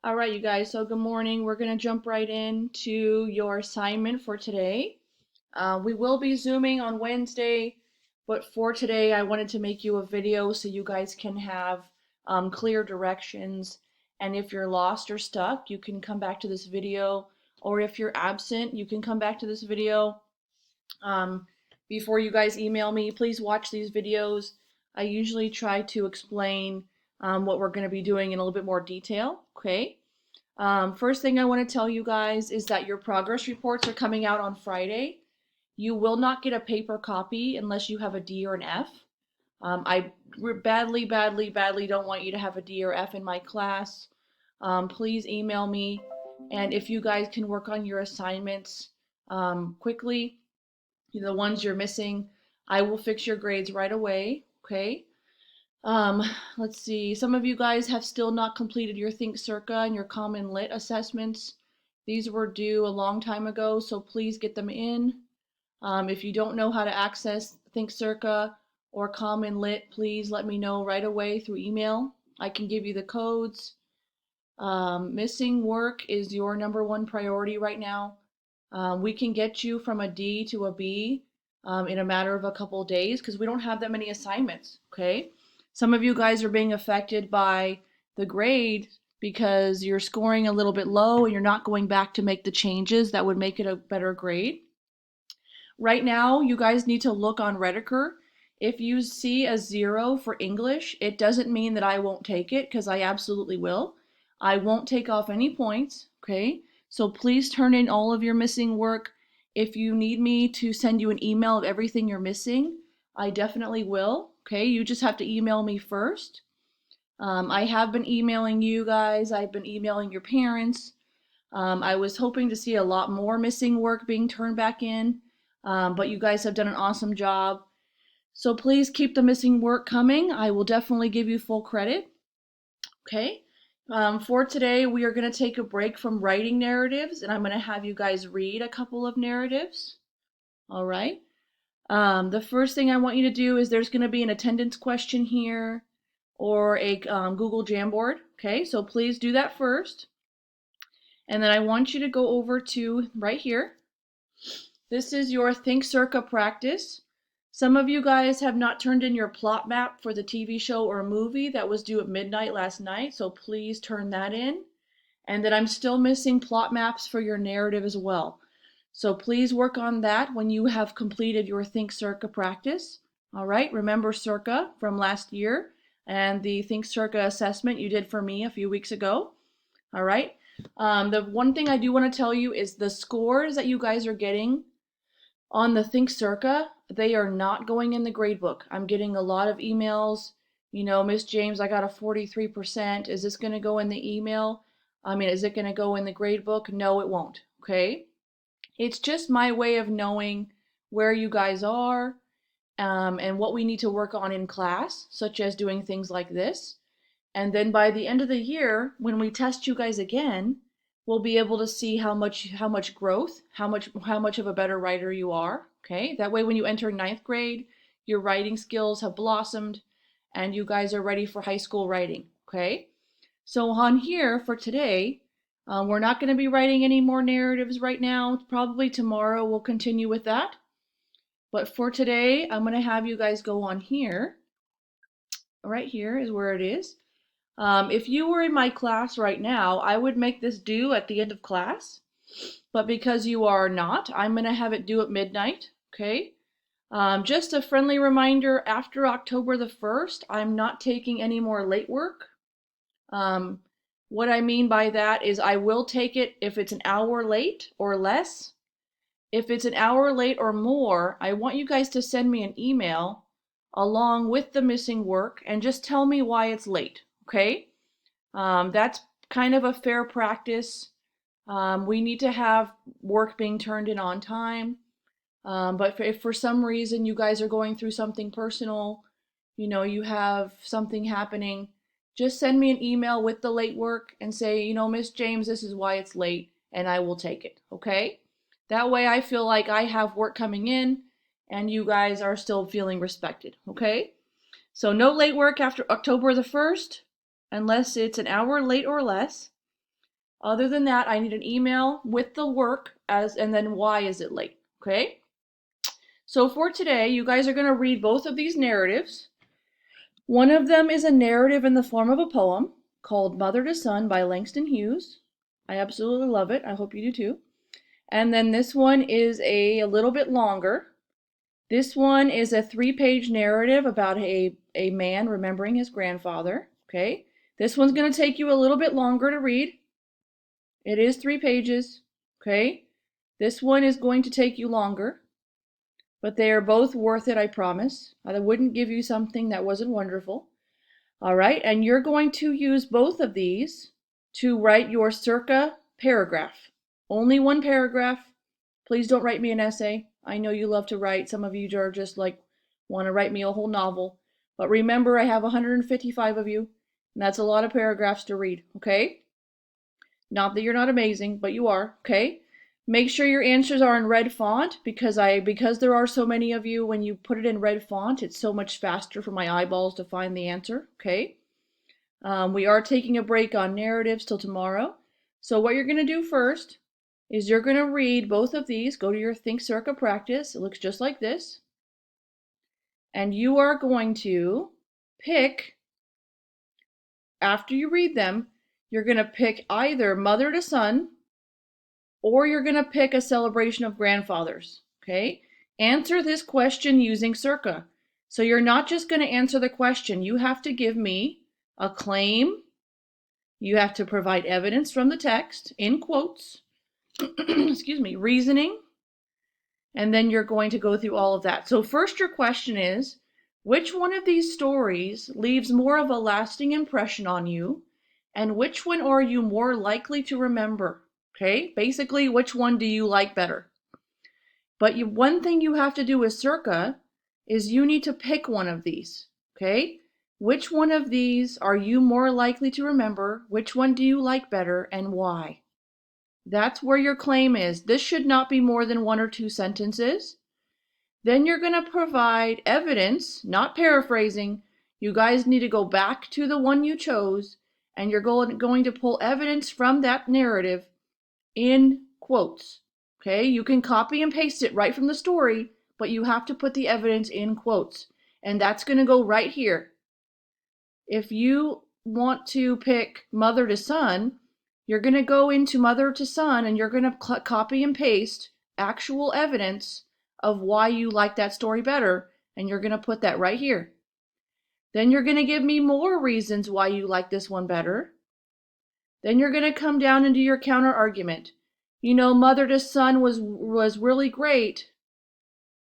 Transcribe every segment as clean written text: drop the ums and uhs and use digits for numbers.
All right, you guys, so good morning. We're going to jump right into your assignment for today. We will be Zooming on Wednesday, but for today, I wanted to make you a video so you guys can have clear directions. And if you're lost or stuck, you can come back to this video, or if you're absent, you can come back to this video. Um, Before you guys email me, please watch these videos. I usually try to explain what we're going to be doing in a little bit more detail, okay? First thing I want to tell you guys is that your progress reports are coming out on Friday. You will not get a paper copy unless you have a D or an F. I badly don't want you to have a D or F in my class. Please email me, and if you guys can work on your assignments quickly, the ones you're missing, I will fix your grades right away, okay? Um, let's see. Some of you guys have still not completed your Think Circa and your Common Lit assessments. These were due a long time ago, so please get them in. If you don't know how to access Think Circa or Common Lit, please let me know right away through email. I can give you the codes. Missing work is your #1 priority right now. We can get you from a D to a B in a matter of a couple of days because we don't have that many assignments, okay? Some of you guys are being affected by the grade because you're scoring a little bit low and you're not going back to make the changes that would make it a better grade. Right now, you guys need to look on Rediker. If you see a 0 for English, it doesn't mean that I won't take it because I absolutely will. I won't take off any points, okay? So please turn in all of your missing work. If you need me to send you an email of everything you're missing, I definitely will, okay? You just have to email me first. I have been emailing you guys. I've been emailing your parents. I was hoping to see a lot more missing work being turned back in, but you guys have done an awesome job. So please keep the missing work coming. I will definitely give you full credit. Okay. For today, we are going to take a break from writing narratives, and I'm going to have you guys read a couple of narratives. All right. The first thing I want you to do is there's going to be an attendance question here or a Google Jamboard. Okay, so please do that first. And then I want you to go over to right here. This is your Think Circa practice. Some of you guys have not turned in your plot map for the TV show or movie that was due at midnight last night, so please turn that in. And then I'm still missing plot maps for your narrative as well. So please work on that when you have completed your Think Circa practice. All right, remember Circa from last year and the Think Circa assessment you did for me a few weeks ago. All right. The one thing I do want to tell you is the scores that you guys are getting on the Think Circa, they are not going in the gradebook. I'm getting a lot of emails, Miss James, I got a 43%. Is this going to go in the email? Is it going to go in the gradebook? No, it won't. Okay. It's just my way of knowing where you guys are and what we need to work on in class, such as doing things like this. And then by the end of the year, when we test you guys again, we'll be able to see how much growth, how much of a better writer you are. Okay? That way when you enter ninth grade, your writing skills have blossomed and you guys are ready for high school writing. Okay? So on here for today, we're not going to be writing any more narratives right now. Probably tomorrow we'll continue with that. But for today, I'm going to have you guys go on here. Right here is where it is. If you were in my class right now, I would make this due at the end of class. But because you are not, I'm going to have it due at midnight. Okay? Just a friendly reminder, after October the 1st, I'm not taking any more late work. What I mean by that is I will take it if it's an hour late or less. If it's an hour late or more, I want you guys to send me an email along with the missing work and just tell me why it's late, okay? That's kind of a fair practice. We need to have work being turned in on time. But if for some reason you guys are going through something personal, you have something happening, just send me an email with the late work and say, Miss James, this is why it's late, and I will take it, okay? That way I feel like I have work coming in and you guys are still feeling respected, okay? So no late work after October the 1st, unless it's an hour late or less. Other than that, I need an email with the work and then why is it late, okay? So for today, you guys are going to read both of these narratives. One of them is a narrative in the form of a poem called Mother to Son by Langston Hughes. I absolutely love it. I hope you do too. And then this one is a little bit longer. This one is a 3-page narrative about a man remembering his grandfather. Okay. This one's going to take you a little bit longer to read. It is 3 pages. Okay. This one is going to take you longer, but they are both worth it, I promise. I wouldn't give you something that wasn't wonderful. All right. And you're going to use both of these to write your Circa paragraph. Only one paragraph. Please don't write me an essay. I know you love to write. Some of you are just like, want to write me a whole novel. But remember, I have 155 of you, and that's a lot of paragraphs to read, okay? Not that you're not amazing, but you are, okay? Make sure your answers are in red font because there are so many of you, when you put it in red font, it's so much faster for my eyeballs to find the answer, okay? We are taking a break on narratives till tomorrow. So what you're going to do first is you're going to read both of these. Go to your Think Circa practice. It looks just like this. And you are going to pick, after you read them, you're going to pick either Mother to Son or you're going to pick a celebration of grandfathers. Okay? Answer this question using Circa. So you're not just going to answer the question. You have to give me a claim. You have to provide evidence from the text in quotes. Excuse me, reasoning, and then you're going to go through all of that. So first your question is, which one of these stories leaves more of a lasting impression on you, and which one are you more likely to remember? Okay, basically, which one do you like better? But one thing you have to do with Circa is you need to pick one of these, okay? Which one of these are you more likely to remember? Which one do you like better, and why? That's where your claim is. This should not be more than 1 or 2 sentences. Then you're going to provide evidence, not paraphrasing. You guys need to go back to the one you chose, and you're going to pull evidence from that narrative in quotes. Okay, you can copy and paste it right from the story, but you have to put the evidence in quotes. And that's going to go right here. If you want to pick Mother to Son, you're going to go into Mother to Son and you're going to copy and paste actual evidence of why you like that story better, and you're going to put that right here. Then you're going to give me more reasons why you like this one better. Then you're going to come down and do your counter argument. Mother to Son was really great.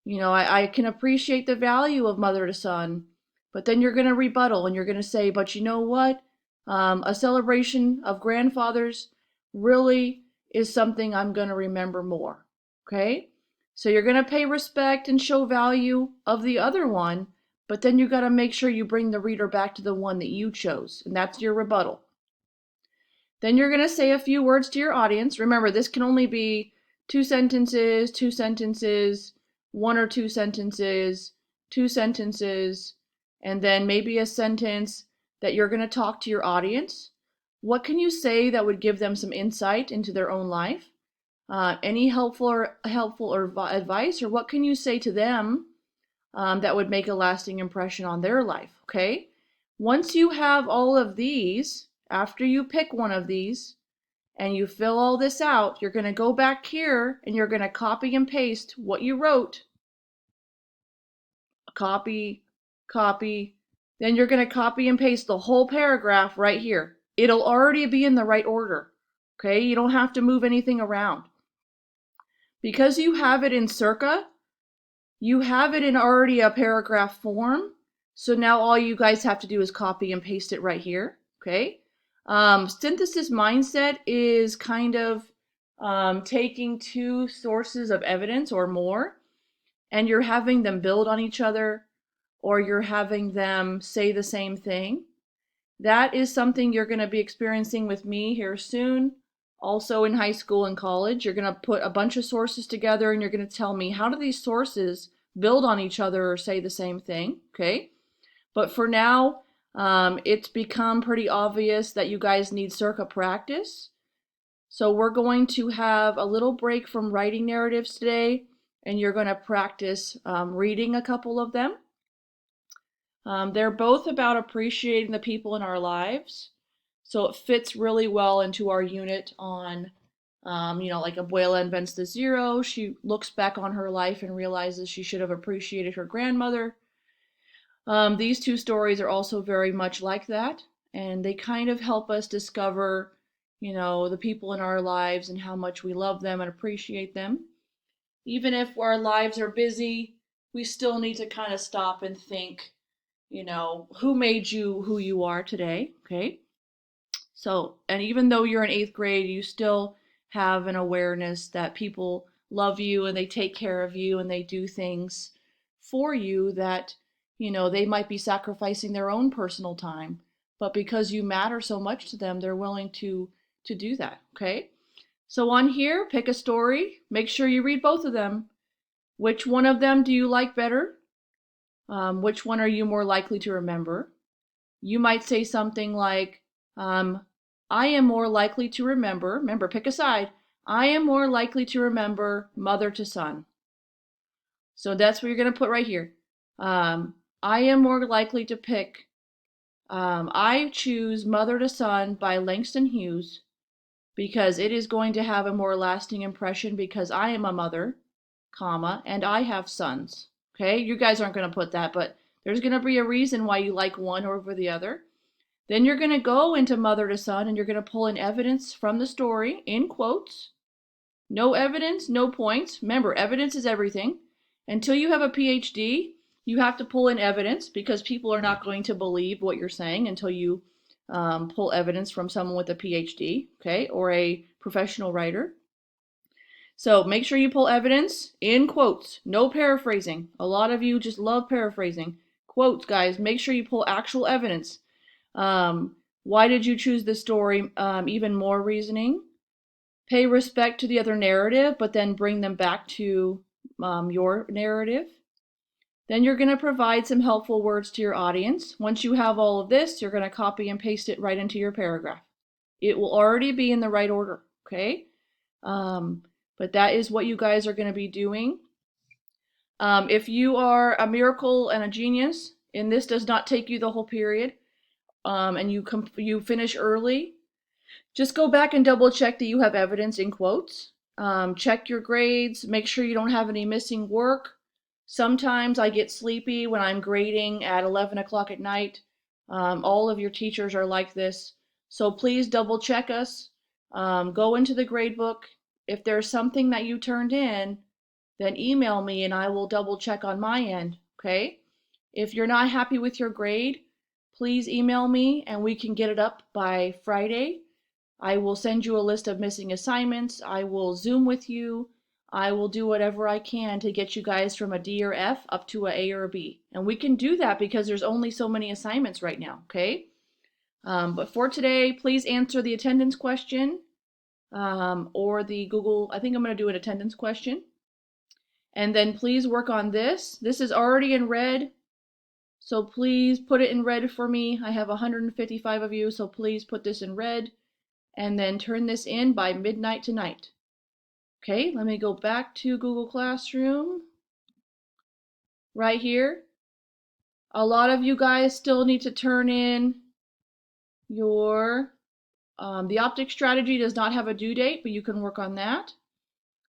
I can appreciate the value of Mother to Son. But then you're going to rebuttal and you're going to say, but you know what? A celebration of grandfathers really is something I'm going to remember more. Okay? So you're going to pay respect and show value of the other one, but then you got to make sure you bring the reader back to the one that you chose, and that's your rebuttal. Then you're going to say a few words to your audience. Remember, this can only be 2 sentences, 2 sentences, 1 or 2 sentences, 2 sentences, and then maybe a sentence that you're going to talk to your audience. What can you say that would give them some insight into their own life? Any helpful advice, or what can you say to them that would make a lasting impression on their life? Okay. Once you have all of these, after you pick one of these and you fill all this out, you're going to go back here and you're going to copy and paste what you wrote. Copy, copy. Then you're going to copy and paste the whole paragraph right here. It'll already be in the right order. Okay, you don't have to move anything around. Because you have it in Circa, you have it in already a paragraph form. So now all you guys have to do is copy and paste it right here. Okay. Synthesis mindset is kind of taking 2 sources of evidence or more, and you're having them build on each other, or you're having them say the same thing. That is something you're going to be experiencing with me here soon. Also in high school and college, you're going to put a bunch of sources together and you're going to tell me, how do these sources build on each other or say the same thing? Okay. But for now, it's become pretty obvious that you guys need Circa practice. So we're going to have a little break from writing narratives today, and you're going to practice reading a couple of them. They're both about appreciating the people in our lives. So it fits really well into our unit on, like Abuela invents the zero. She looks back on her life and realizes she should have appreciated her grandmother. These two stories are also very much like that, and they kind of help us discover, the people in our lives and how much we love them and appreciate them. Even if our lives are busy, we still need to kind of stop and think, who made you who you are today, okay? So, and even though you're in eighth grade, you still have an awareness that people love you and they take care of you and they do things for you that, they might be sacrificing their own personal time, but because you matter so much to them, they're willing to do that, okay? So on here, pick a story. Make sure you read both of them. Which one of them do you like better? Which one are you more likely to remember? You might say something like, I am more likely to remember, pick a side. I am more likely to remember mother to son. So that's what you're going to put right here. I am more likely to pick, I choose Mother to Son by Langston Hughes because it is going to have a more lasting impression because I am a mother, comma, and I have sons. Okay, you guys aren't going to put that, but there's going to be a reason why you like one over the other. Then you're going to go into Mother to Son and you're going to pull in evidence from the story in quotes. No evidence, no points. Remember, evidence is everything. Until you have a PhD, you have to pull in evidence because people are not going to believe what you're saying until you pull evidence from someone with a PhD, okay, or a professional writer. So make sure you pull evidence in quotes, no paraphrasing. A lot of you just love paraphrasing. Quotes, guys, make sure you pull actual evidence. Why did you choose this story? Even more reasoning. Pay respect to the other narrative, but then bring them back to your narrative. Then you're going to provide some helpful words to your audience. Once you have all of this, you're going to copy and paste it right into your paragraph. It will already be in the right order, okay? But that is what you guys are going to be doing. If you are a miracle and a genius, and this does not take you the whole period, and you finish early, just go back and double check that you have evidence in quotes. Check your grades. Make sure you don't have any missing work. Sometimes I get sleepy when I'm grading at 11 o'clock at night. All of your teachers are like this. So please double check us. Go into the grade book. If there's something that you turned in, then email me and I will double check on my end, okay? If you're not happy with your grade, please email me and we can get it up by Friday. I will send you a list of missing assignments. I will Zoom with you. I will do whatever I can to get you guys from a D or F up to a or a B. And we can do that because there's only so many assignments right now, okay? But for today, please answer the attendance question or the Google. I think I'm going to do an attendance question. And then please work on this. This is already in red, so please put it in red for me. I have 155 of you, so please put this in red. And then turn this in by midnight tonight. Okay, let me go back to Google Classroom. Right here. A lot of you guys still need to turn in your, the optic strategy does not have a due date, but you can work on that.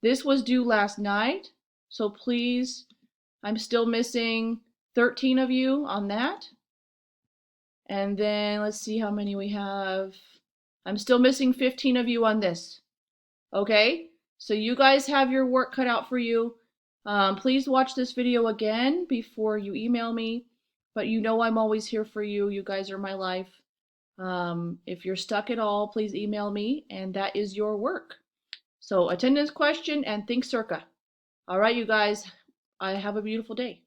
This was due last night, so please, I'm still missing 13 of you on that. And then let's see how many we have. I'm still missing 15 of you on this. Okay, so you guys have your work cut out for you. Please watch this video again before you email me, but you know I'm always here for you. You guys are my life. If you're stuck at all, please email me, and that is your work. So attendance question and think Circa. All right, you guys, have a beautiful day.